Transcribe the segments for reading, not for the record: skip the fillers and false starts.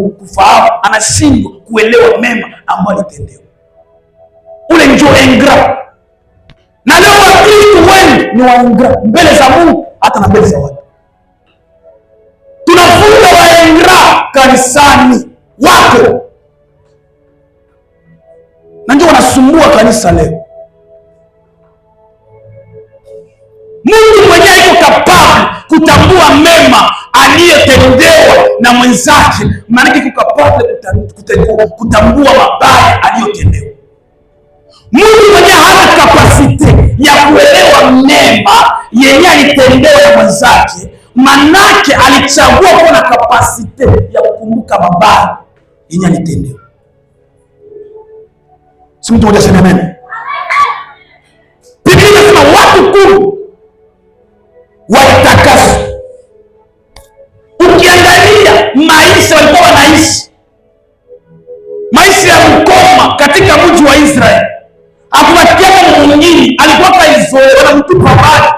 kufahamu, anashindwa kuelewa mema ambayo alitendewa. Ule ndio ingrat. Na leo Wakristo wengi ni waingrat mbele za Mungu hata na mbele za watu. Tunafunga waingrat kanisani wako, na ndio wanasumbua kanisa leo. Mungu mwenyewe yuko kapable kutambua mema aliyotendewa na mwenzake, maana yuko kapable kutambua mabaya aliyotendewa. Mungu mwenyewe hana kapasite ya kuelewa mema yenye alitendewa na mwenzake, manake alichagua kuwa na kapasite ya kukumbuka mabaya yenye alitendewa. Si mtu mmoja sema amen. Biblia inasema watu 10 walitakaswa. Ukiangalia maisha walikuwa wanaishi maisha ya ukoma katika mji wa Israeli. Hakupatia kama mwingine, alikuwa kaizoea na mtu pabaya.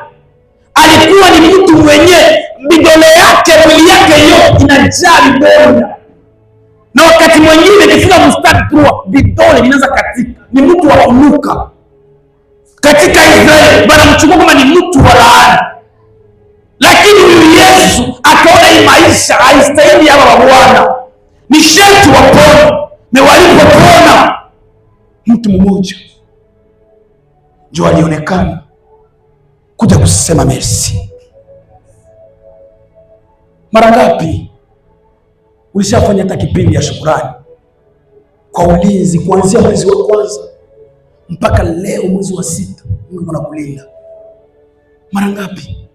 Alikuwa ni mtu mwenye vidole yake, mwili yake yote inajaa vidole. Na wakati mwingine ikifika mstari tu vidole vinaanza katika, ni mtu wa kunuka. Katika Israeli wanamchukua kama ni mtu wa laana. Lakini huyu Yesu akaona hii maisha haistahili hawa wa Bwana, ni sharti wapone. Na walipopona, mtu mmoja ndio alionekana kuja kusema merci. Mara ngapi ulishafanya hata kipindi ya shukrani kwa ulinzi kuanzia mwezi wa kwanza mpaka leo mwezi wa 6, Mungu anakulinda? Mara ngapi?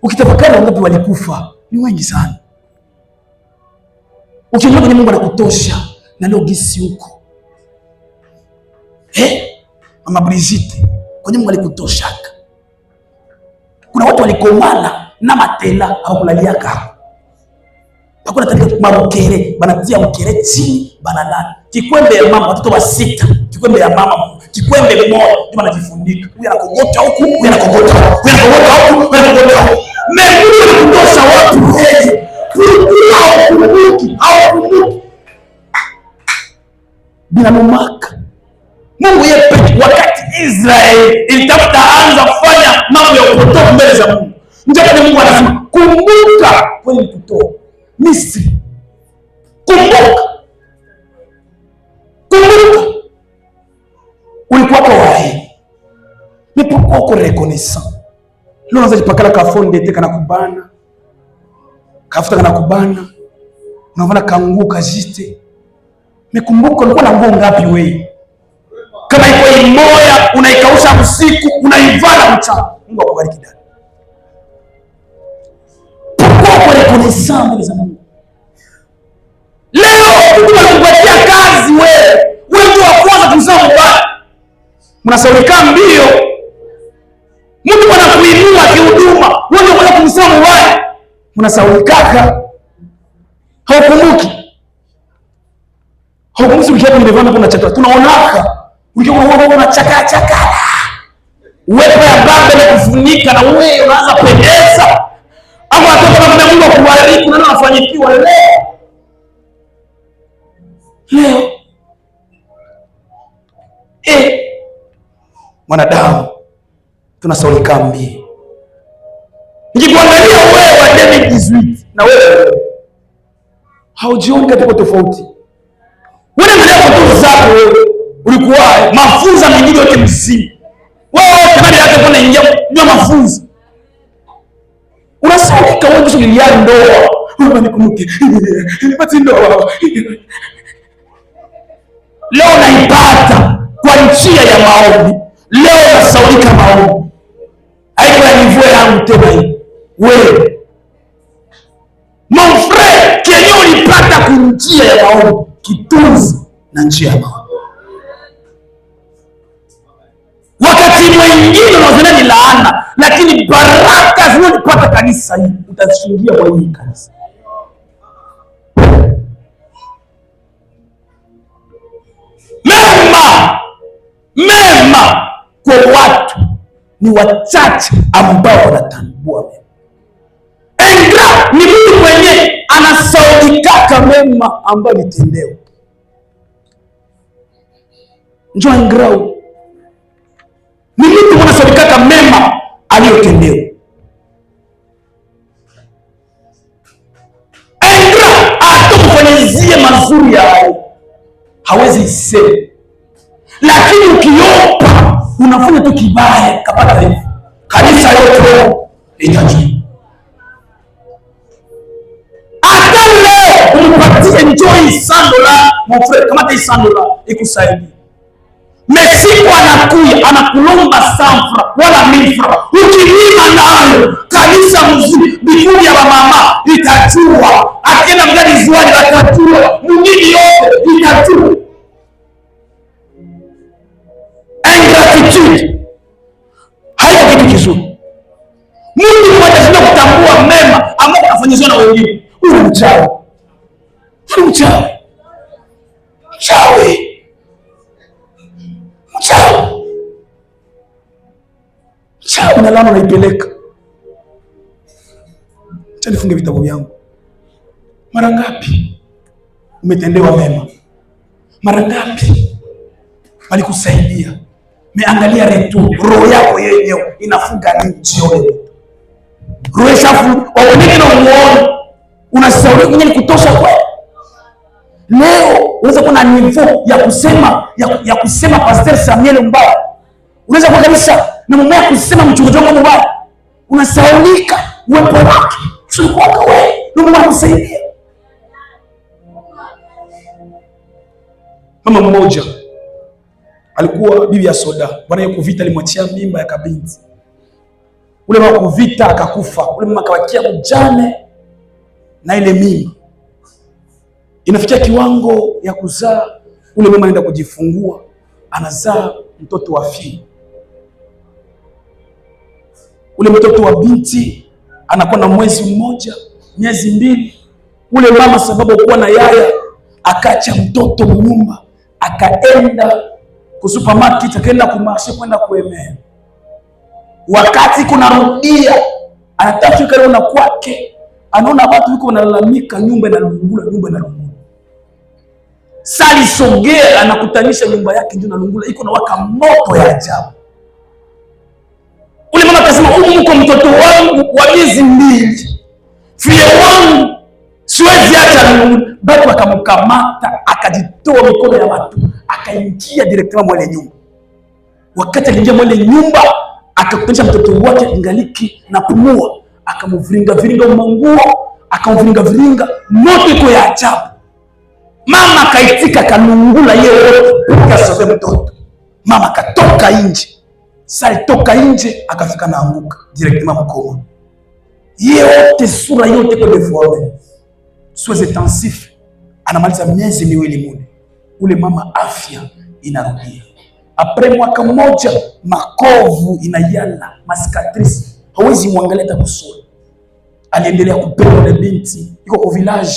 Ukitafakari wangapi walikufa, ni wengi sana. Ukiona kwenye Mungu anakutosha na leo gisi huko. Mama Brigitte, kwenye Mungu alikutoshaka. Kuna watu walikomana na matela au kulaliaka. Hakuna tabia marokere, banatia mkere chini, banalala. Kikwembe ya mama watoto wa 6, kikwembe ya mama, kikwembe mmoja ndio anajifunika. Huyu anakogota huku, huyu anakogota huku, huyu anakogota huku, huyu anakogota huku. Mungu anakutosha watu wengi. Haukumbuki. Bila mumaka. Mungu yeye pekee, wakati Israeli ilitafuta anza kufanya mambo ya upotovu mbele za Mungu, ndio kwa Mungu anasema kumbuka kweli kutoa Misri. Kumbuka. Ulikuwa kwa wapi? Mais pourquoi uko reconnaissant? Leo unaanza jipakala ka fonde teka na kubana. Kafuta kana kubana. Unaona kanguo kajite. Mekumbuka ulikuwa na nguo ngapi wewe? Kama iko moja unaikausha usiku, unaivala mchana. Mungu akubariki dada. Pourquoi reconnaissant mbele za Mungu? Leo Mungu anakupatia kazi wewe. Wewe ndio wa kwanza kumsema mbaya. Mnasaulika mbio. Mungu anakuinua kihuduma. Wewe ndio unataka kumsema mbaya. Mnasaulikaka. Haukumbuki. Haukumbuki ukiwa nimevana kuna chakula. Tunaonaka. Ukiwa unachaka. Uwepo ya baba na kufunika na wewe unaanza pendeza. Hapo watoto kama Mungu akubariki na unafanyikiwa leo. Mwanadamu tunasaulika mbio. Nikikuangalia wewe wa David 18 na wewe haujioni katika tofauti. Wewe ndio mtu zako wewe. Ulikuwa mafunzo mengine yote msimu. Wewe kama hata kuna ingia ndio mafunzo. Unasaulika wewe ndio ulilia ndoa. Wewe nikumbuke. Nipate ndoa. Leo naipata kwa njia ya maombi. Leo nasaulika maombi. Haiko ya nivyo yangu tena hii. Wewe. Mon frère, kenye ulipata kwa njia ya maombi. Kitunzi na njia ya maombi. Wakati mwingine unaona ni laana, lakini baraka zinazopata kanisa hii utazishuhudia kwa hii kanisa. Mema kwa watu ni wachache ambao wanatambua mema. Ingrat ni mtu mwenye anasaulikaka kumbuka mema ambayo alitendewa. Njoo ingrau. Ni mtu mwanasalikaka mema aliyotendewa. Ingra atakufanyizie mazuri yao. Hawezi isema. Lakini ukiomba unafanya tu kibaya kapata hivi. Kanisa yote itajua. Hata leo umpatie enjoy $100 mon frère, kama hii $100 ikusaidie. Messi anakuya anakulomba $100 wala $1000. Ukilima nayo kanisa mzuri bikuli ya mama itajua. Akienda mgani ziwani atajua. Mwingine yote itajua. Ingratitude haiko kitu kizuri. Mungu mmoja sio kutambua mema ambayo kafanyizwa na wengine. Huyu ni mchawi. Mchawi. Mchawi. Mchawi. Mchawi na lama naipeleka. Acha nifunge vitabu vyangu. Mara ngapi umetendewa mema? Mara ngapi alikusaidia? Meangalia retu roho yako yenyewe inafunga nini jioni? Roho safu waoneke na muone. Unashauri kwenye kutosha kwa. Leo unaweza kuwa na niveau ya kusema Pastor Samuel mbaya. Unaweza kuwa kabisa na mume kusema mchungaji wangu mbaya. Unasaulika uwepo wake. Sio kwa wewe. Ndio Mungu kusaidia. Mama mmoja alikuwa bibi ya soda. Bwana yuko vita alimwachia mimba ya kabinti. Ule wako vita akakufa. Ule mama akawakia mjane na ile mimba. Inafikia kiwango ya kuzaa, ule mama anaenda kujifungua, anazaa mtoto wa fii. Ule mtoto wa binti anakuwa na mwezi mmoja, miezi mbili. Ule mama sababu kuwa na yaya, akacha mtoto nyumba, akaenda ku supermarket, akaenda kumashi kwenda kuemea. Wakati kunarudia, anataka kuona kwake, anaona watu wiko wanalalamika nyumba inalungula, nyumba inalungula. Sali sogea anakutanisha nyumba yake ndio inalungula, iko na waka moto ya ajabu. Ule mama akasema, "Uko mtoto wangu wa miezi 2. Fie wangu siwezi acha nilungula." Bado akamkamata, akajitoa mikono ya watu, akaingia directement mwele nyumba. Wakati aliingia mwele nyumba, akakutanisha mtoto wake ingaliki na pumua, akamviringa viringa manguo, akamviringa viringa, moto iko ya ajabu. Mama kaitika kanungula yeye akasobe mtoto. Mama katoka nje. Sasa toka nje akafika naanguka directement mkoma. Yote sura yote kwa deforme. Soins intensifs. Anamaliza miezi miwili mune. Ule mama afya inarudia. Après mwaka mmoja makovu inayala, masikatrice. Hawezi muangalia hata kusura. Aliendelea kupenda ule binti. Iko kwa village.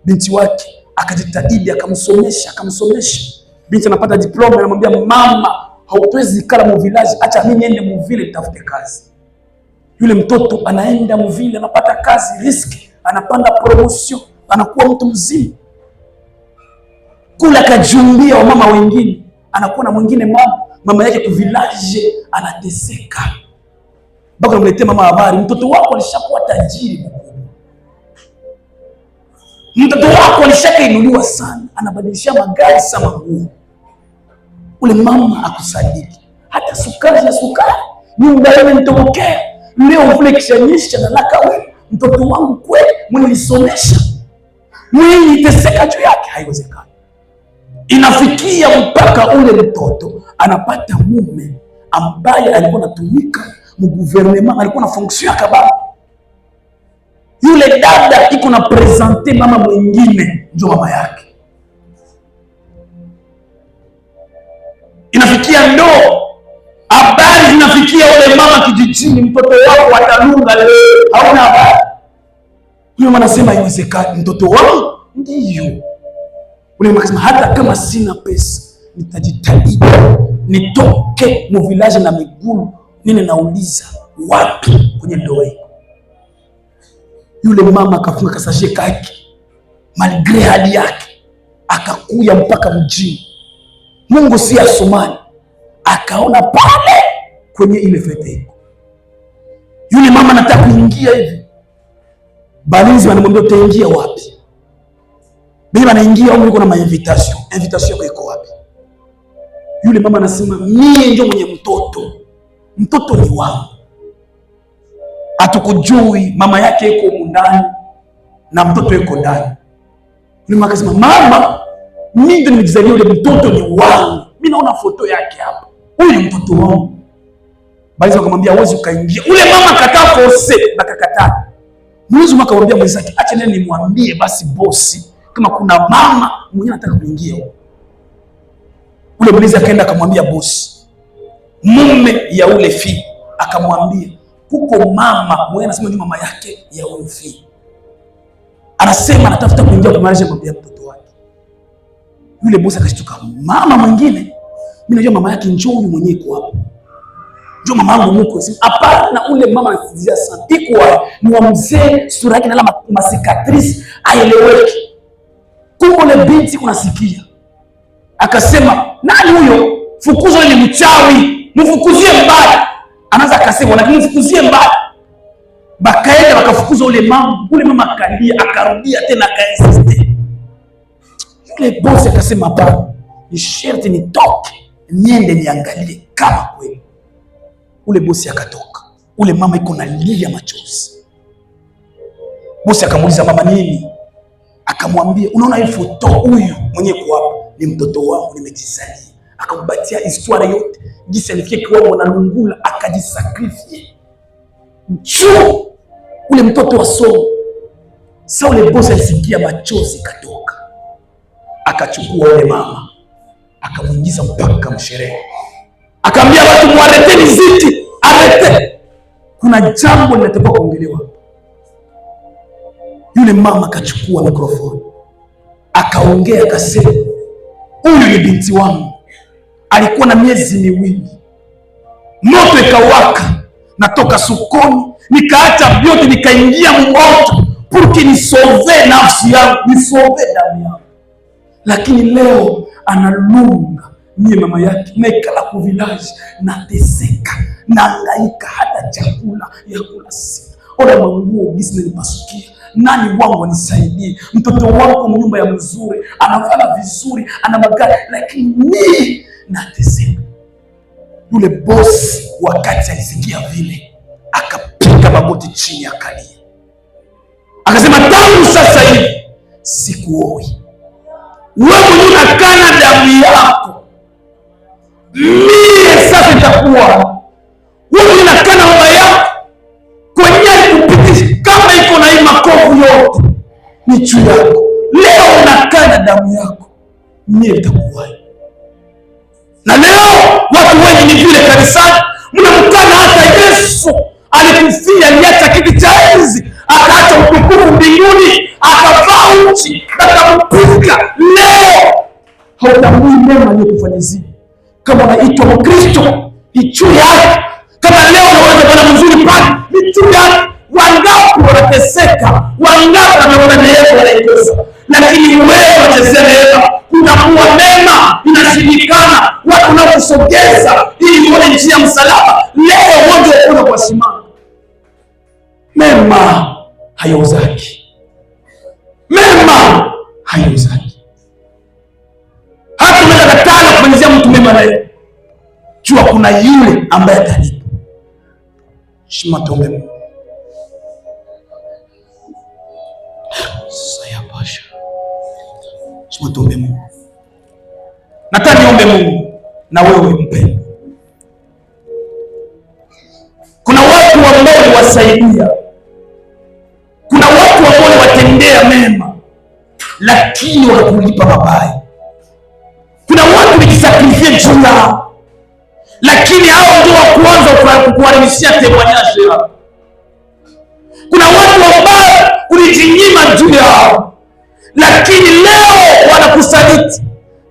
Binti wake akajitahidi akamsomesha. Binti anapata diploma, anamwambia mama, hauwezi kala mu village, acha mimi niende mu vile nitafute kazi. Yule mtoto anaenda mu vile, anapata kazi, riski, anapanda promotion, anakuwa mtu mzima. Kula kajumbia wa mama wengine, anakuwa na mwingine mama yake ku village anateseka. Bado namletea mama habari, mtoto wako alishakuwa tajiri. Mtoto wako alishakainuliwa sana, anabadilisha magari sama nguo. Ule mama akusadiki. Hata sukari nyumba yake nitokea. Leo vile kishanyisha na laka wewe, mtoto wangu kweli mnilisomesha. Mimi teseka juu yake, haiwezekani. Inafikia mpaka ule mtoto anapata mume ambaye alikuwa anatumika mu gouvernement, alikuwa na fonction ya kababa. Yule dada iko na presente mama mwingine ndio mama yake. Inafikia ndoo, habari zinafikia ule mama kijijini, mtoto wako atalunga leo, hauna habari. Yule mama anasema haiwezekani, mtoto wangu ndio. Ule mama anasema hata kama sina pesa, nitajitahidi nitoke mu village na miguu, nini nauliza wapi kwenye ndoa hii. Yule mama akafunga kasashe kaki, Maligre hali yake akakuya mpaka mjini. Mungu si Asumani, akaona pale kwenye ile fete yule mama anataka kuingia hivi, balinzi wanamwambia utaingia wapi? Bibi anaingia au kuna invitation iko wapi? Yule mama anasema mimi ndio mwenye mtoto ni wangu. Hatukujui mama yake yuko ndani na mtoto yuko ndani. Yule mama akasema mama, mimi ndio nimejizalia, yule mtoto ni wangu. Mimi naona foto yake hapa. Huyu ni mtoto wangu. Basi akamwambia wewe ukaingia. Ule mama akataa force na akakataa. Mwizi akamwambia mwenzake acha nini nimwambie basi bosi kama kuna mama mwenyewe anataka kuingia huko. Ule mwizi akaenda akamwambia bosi. Mume ya ule fi akamwambia kuko mama mwenyewe anasema ni mama yake ya ule fi. Anasema anatafuta kuingia kwa marriage ya mtoto wake. Yule bosi akashtuka, mama mwingine? Mimi najua mama yake njoo huyu mwenyewe kwa hapo. Njoo mama yangu mko. Hapana, ule mama anasizia sana. Iko ni wa mzee, sura yake na masikatrice aeleweki. Kumbe ile binti unasikia. Akasema, nani huyo? Fukuzo ni mchawi. Mfukuzie mbali. Anaanza akasema, lakini mfukuzie mbali. Bakaenda wakafukuza ule mama akalia, akarudia tena akainsist. Yule bosi akasema hapana, ni sharti nitoke niende niangalie kama kweli. Ule bosi akatoka. Ule mama iko na lia machozi. Bosi akamuuliza mama nini? Akamwambia unaona hii foto, huyu mwenye kwa hapo ni mtoto wangu nimejizalia. Akambatia historia yote, jinsi alifikia kwa na lungula akajisakrifie. Njoo ule mtoto wa somo. Sasa ule bosi alisikia machozi katoka. Akachukua ule mama akamuingiza mpaka msherehe. Akaambia watu mwareteni ziti, arete. Kuna jambo linatakiwa kuongelewa. Yule mama akachukua mikrofoni. Akaongea akasema, huyu ni binti wangu. Alikuwa na miezi miwili. Moto ikawaka. Natoka sokoni, nikaacha vyote nikaingia moto porque nisove nafsi yangu, nisove damu yangu. Lakini leo analunga mie mama yake naikala ku village nateseka, naangaika hata chakula ya kula sina. Ona manguo gisi nilipasukia. Nani wangu anisaidie? Mtoto wangu mnyumba ya mzuri, anafanya vizuri, ana magari, lakini mimi nateseka. Yule boss wakati alisikia vile akapiga magoti chini akalia. Akasema tangu sasa hivi sikuoi. Wewe unakana damu yako. Mimi sasa nitakuwa. Wewe unakana baba yako. Kwenye kupitisha kama iko na hii makovu yote ni juu yako. Leo unakana damu yako. Mimi nitakuwa. Na leo watu wengi ni vile kanisani mnamkana hata Yesu alikufia, aliacha kiti cha enzi, akaacha utukufu mbinguni, akavaa uchi, akampuka. Leo hautambui mema aliyokufanyizia. Kama unaitwa Mkristo ni juu yake. Kama leo unaweza kuwa mzuri pale ni juu yake. Wangapi wanateseka, wangapi wanaona neema wanaikosa, lakini wewe unachezea neema. Unakuwa mema inashindikana, watu wanakusogeza ili uone njia msalaba. Leo moja kuna kwa simama. Mema hayauzaki. Mema hayauzaki. Hata unaweza katana kufanyia mtu mema leo. Jua kuna yule ambaye atalipa. Shima tuombe Mungu. Saya pasha. Shima tuombe Mungu. Nataka niombe Mungu na wewe mpendwa. Kuna watu ambao waliwasaidia. Kuna watu ambao waliwatendea mema lakini wakakulipa mabaya. Kuna watu walijisakrifia juu yao lakini hao ndio wa kwanza kukuharibishia temwanyaje yao. Kuna watu ambao ulijinyima juu yao lakini leo wanakusaliti.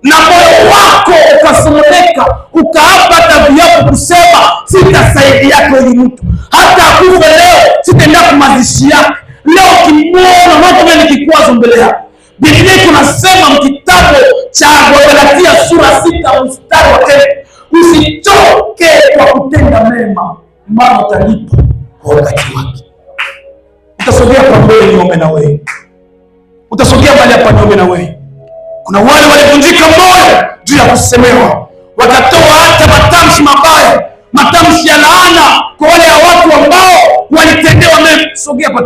Na moyo wako ukasononeka, ukaapa tabia yako kusema sitasaidia yako huyu mtu. Hata akufe leo sitaenda kumazishi yake. Leo kimwona watu wengi kikwazo mbele yako. Biblia tunasema mkitabu cha Wagalatia sura 6 mstari wa 10, usichoke kwa kutenda mema, maana utalipwa kwa wakati wake. Utasogea kwa mbele niombe na wewe. Utasogea mahali hapa niombe na wewe. Kuna wale walivunjika moyo juu ya kusemewa, wakatoa hata matamshi mabaya, matamshi ya laana kwa wale watu ambao walitendewa mema. Sogea kwa